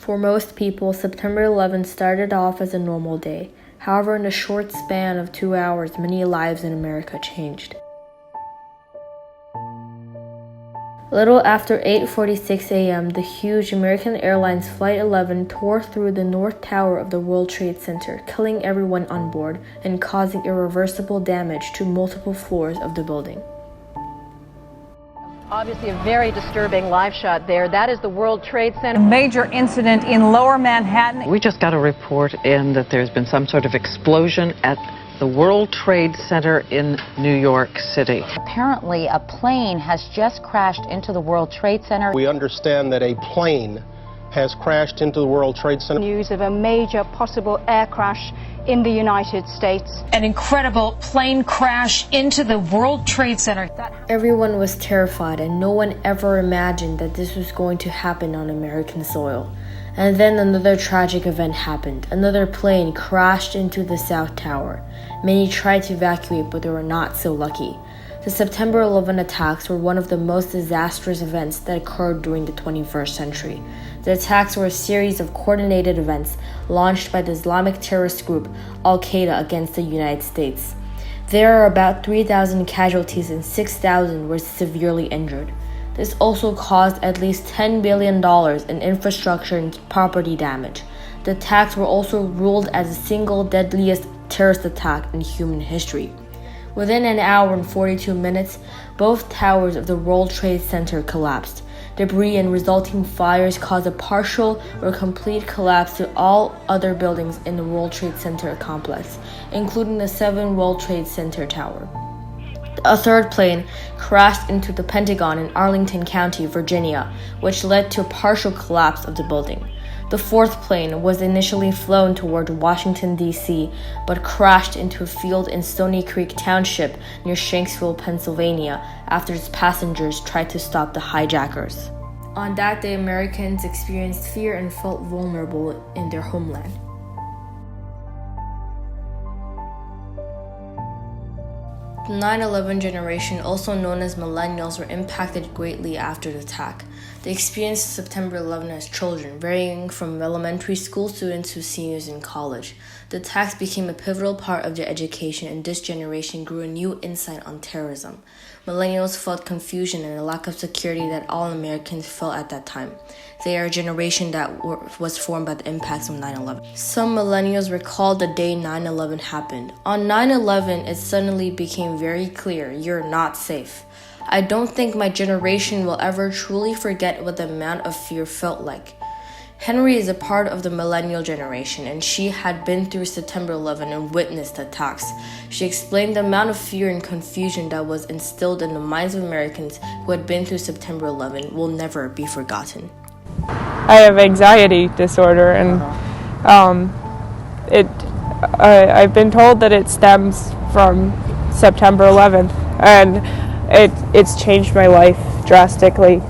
For most people, September 11th started off as a normal day. However, in a short span of 2 hours, many lives in America changed. A little after 8:46 a.m., the huge American Airlines Flight 11 tore through the North Tower of the World Trade Center, killing everyone on board and causing irreversible damage to multiple floors of the building. Obviously a very disturbing live shot there. That is the World Trade Center. A major incident in Lower Manhattan. We just got a report in that there's been some sort of explosion at the World Trade Center in New York City. Apparently, a plane has just crashed into the World Trade Center. We understand that a plane has crashed into the World Trade Center. News of a major possible air crash in the United States. An incredible plane crash into the World Trade Center. Everyone was terrified, and no one ever imagined that this was going to happen on American soil. And then another tragic event happened. Another plane crashed into the South Tower. Many tried to evacuate, but they were not so lucky. The September 11 attacks were one of the most disastrous events that occurred during the 21st century. The attacks were a series of coordinated events launched by the Islamic terrorist group Al-Qaeda against the United States. There are about 3,000 casualties and 6,000 were severely injured. This also caused at least $10 billion in infrastructure and property damage. The attacks were also ruled as the single deadliest terrorist attack in human history. Within an hour and 42 minutes, both towers of the World Trade Center collapsed. Debris and resulting fires caused a partial or complete collapse to all other buildings in the World Trade Center complex, including the 7 World Trade Center Tower. A third plane crashed into the Pentagon in Arlington County, Virginia, which led to a partial collapse of the building. The fourth plane was initially flown toward Washington, D.C., but crashed into a field in Stony Creek Township near Shanksville, Pennsylvania, after its passengers tried to stop the hijackers. On that day, Americans experienced fear and felt vulnerable in their homeland. The 9/11 generation, also known as millennials, were impacted greatly after the attack. They experienced September 11 as children, varying from elementary school students to seniors in college. The attacks became a pivotal part of their education, and this generation grew a new insight on terrorism. Millennials felt confusion and a lack of security that all Americans felt at that time. They are a generation that was formed by the impacts of 9/11. Some millennials recall the day 9/11 happened. On 9/11, it suddenly became very clear you're not safe. I don't think my generation will ever truly forget what the amount of fear felt like. Henry is a part of the millennial generation, and she had been through September 11 and witnessed the attacks. She explained the amount of fear and confusion that was instilled in the minds of Americans who had been through September 11 will never be forgotten. I have anxiety disorder, and I've been told that it stems from September 11th, and it's changed my life drastically.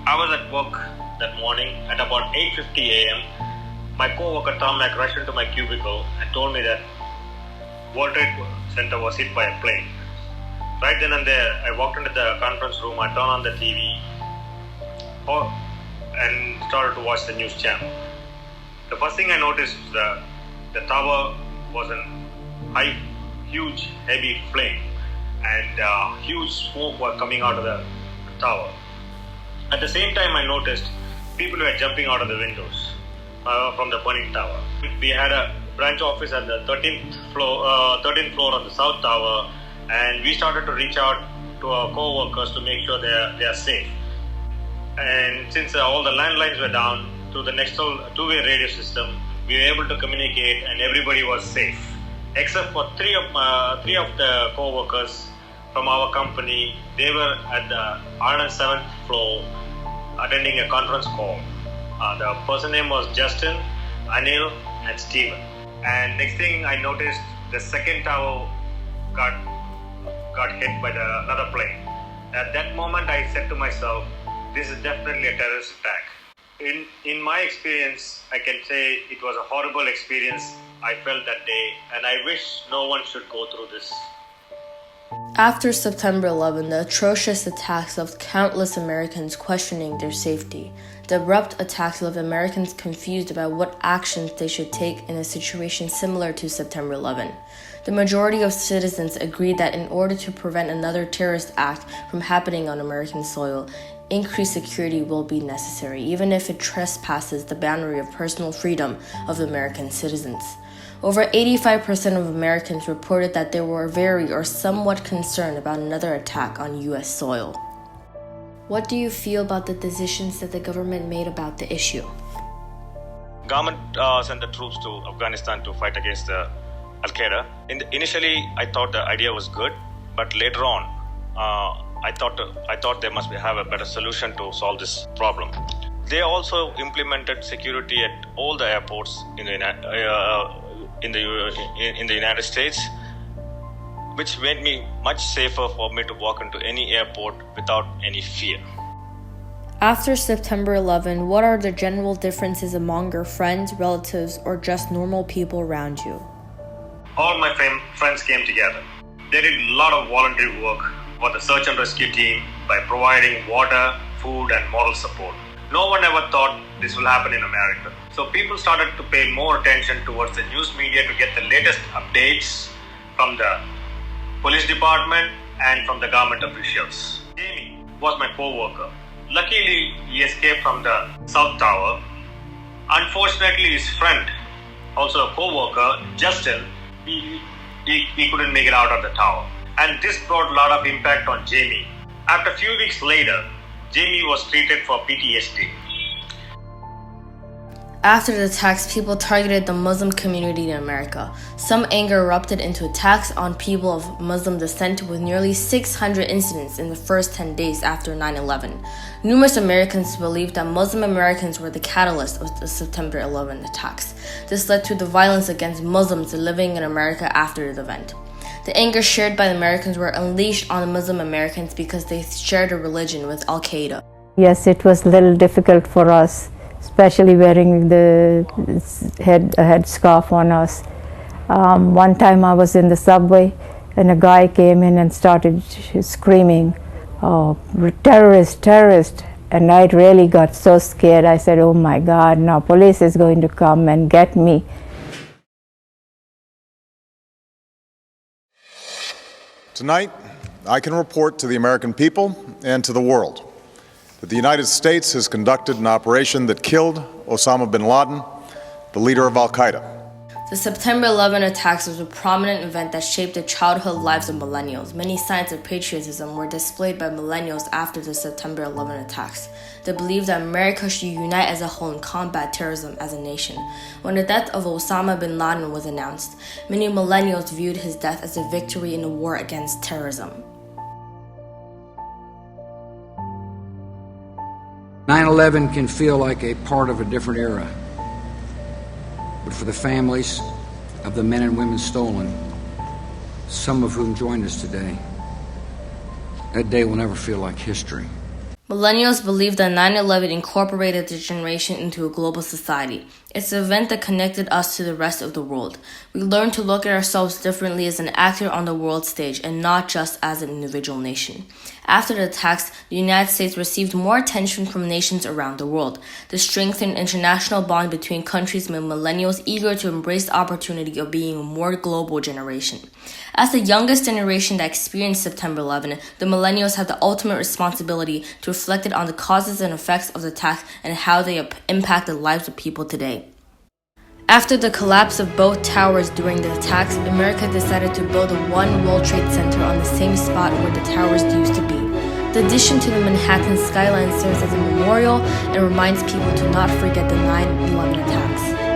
I was at work that morning at about 8:50 a.m. My co-worker Tom Mack rushed into my cubicle and told me that World Trade Center was hit by a plane. Right then and there, I walked into the conference room, I turned on the TV and started to watch the news channel. The first thing I noticed was the tower was a huge, heavy flame, and huge smoke was coming out of the tower. At the same time, I noticed people were jumping out of the windows from the burning tower. We had a branch office at the 13th floor of the South Tower, and we started to reach out to our co-workers to make sure they are safe. And since all the landlines were down, through the Nextel two-way radio system, we were able to communicate, and everybody was safe, except for three of the co-workers from our company. They were at the 107th floor attending a conference call. The person name was Justin, Anil, and Steven. And next thing I noticed, the second tower got hit by another plane. At that moment, I said to myself, this is definitely a terrorist attack. In my experience, I can say it was a horrible experience I felt that day, and I wish no one should go through this. After September 11, the atrocious attacks left countless Americans questioning their safety. The abrupt attacks left Americans confused about what actions they should take in a situation similar to September 11. The majority of citizens agreed that in order to prevent another terrorist act from happening on American soil, increased security will be necessary, even if it trespasses the boundary of personal freedom of American citizens. Over 85% of Americans reported that they were very or somewhat concerned about another attack on U.S. soil. What do you feel about the decisions that the government made about the issue? Government sent the troops to Afghanistan to fight against Al-Qaeda. Initially, I thought the idea was good, but later on, I thought they must have a better solution to solve this problem. They also implemented security at all the airports in the United States, which made me much safer for me to walk into any airport without any fear. After September 11, what are the general differences among your friends, relatives, or just normal people around you? All my friends came together. They did a lot of volunteer work for the search and rescue team by providing water, food, and moral support. No one ever thought this will happen in America. So people started to pay more attention towards the news media to get the latest updates from the police department and from the government officials. Jamie was my co-worker. Luckily, he escaped from the South Tower. Unfortunately, his friend, also a co-worker, Justin, he couldn't make it out of the tower. And this brought a lot of impact on Jamie. After a few weeks later, Jamie was treated for PTSD. After the attacks, people targeted the Muslim community in America. Some anger erupted into attacks on people of Muslim descent, with nearly 600 incidents in the first 10 days after 9/11. Numerous Americans believed that Muslim Americans were the catalyst of the September 11 attacks. This led to the violence against Muslims living in America after the event. The anger shared by the Americans were unleashed on the Muslim Americans because they shared a religion with Al-Qaeda. Yes, it was a little difficult for us, especially wearing the headscarf on us. One time I was in the subway and a guy came in and started screaming, "Oh, terrorist, terrorist." And I really got so scared. I said, "Oh my God, now police is going to come and get me." Tonight, I can report to the American people and to the world that the United States has conducted an operation that killed Osama bin Laden, the leader of Al-Qaeda. The September 11 attacks was a prominent event that shaped the childhood lives of millennials. Many signs of patriotism were displayed by millennials after the September 11 attacks. They believed that America should unite as a whole and combat terrorism as a nation. When the death of Osama bin Laden was announced, many millennials viewed his death as a victory in the war against terrorism. 9/11 can feel like a part of a different era. But for the families of the men and women stolen, some of whom joined us today, that day will never feel like history. Millennials believe that 9/11 incorporated the generation into a global society. It's the event that connected us to the rest of the world. We learned to look at ourselves differently as an actor on the world stage and not just as an individual nation. After the attacks, the United States received more attention from nations around the world. The strengthened international bond between countries made millennials eager to embrace the opportunity of being a more global generation. As the youngest generation that experienced September 11, the millennials have the ultimate responsibility to reflect on the causes and effects of the attacks and how they impact the lives of people today. After the collapse of both towers during the attacks, America decided to build a One World Trade Center on the same spot where the towers used to be. The addition to the Manhattan skyline serves as a memorial and reminds people to not forget the 9/11 attacks.